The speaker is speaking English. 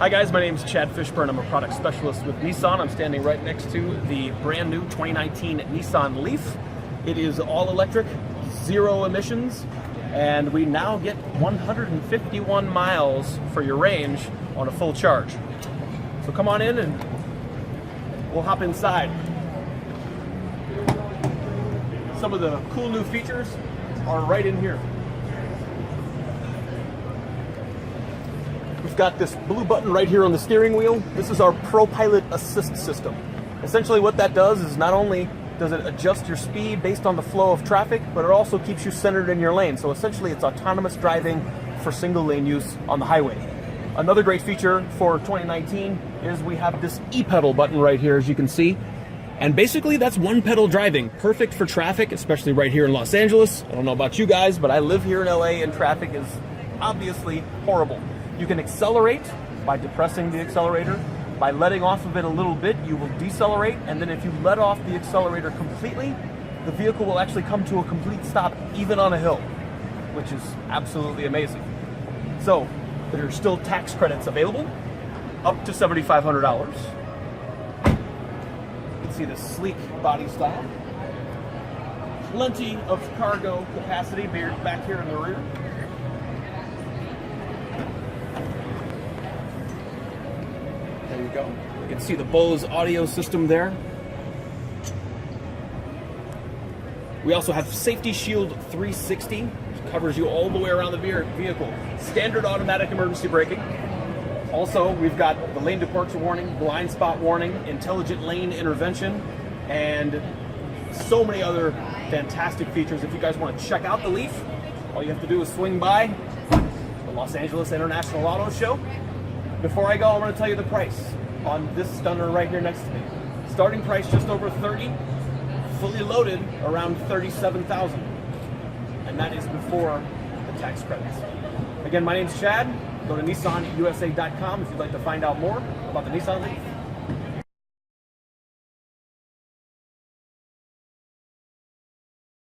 Hi guys, my name is Chad Fishburne. I'm a product specialist with Nissan. I'm standing right next to the brand new 2019 Nisan Leaf. It is all electric, zero emissions, and we now get 151 miles for your range on a full charge. So come on in and we'll hop inside. Some of the cool new features are right in here. We've got this blue button right here on the steering wheel. This is our ProPilot Assist system. Essentially what that does is not only does it adjust your speed based on the flow of traffic, but it also keeps you centered in your lane. So essentially it's autonomous driving for single lane use on the highway. Another great feature for 2019 is we have this e-pedal button right here, as you can see. And basically that's one pedal driving, perfect for traffic, especially right here in Los Angeles. I don't know about you guys, but I live here in LA and traffic is obviously horrible. You can accelerate by depressing the accelerator. By letting off of it a little bit, you will decelerate, and then if you let off the accelerator completely, the vehicle will actually come to a complete stop, even on a hill, which is absolutely amazing. So, there are still tax credits available, up to $7,500. You can see the sleek body style. Plenty of cargo capacity back here in the rear. There you go. You can see the Bose audio system there. We also have Safety Shield 360, which covers you all the way around the vehicle. Standard automatic emergency braking. Also, we've got the lane departure warning, blind spot warning, intelligent lane intervention, and so many other fantastic features. If you guys want to check out the Leaf, all you have to do is swing by the Los Angeles International Auto Show. Before I go, I'm going to tell you the price on this stunner right here next to me. Starting price just over $30,000, fully loaded around $37,000, and that is before the tax credits. Again, my name's Chad. Go to nissanusa.com if you'd like to find out more about the Nisan Leaf.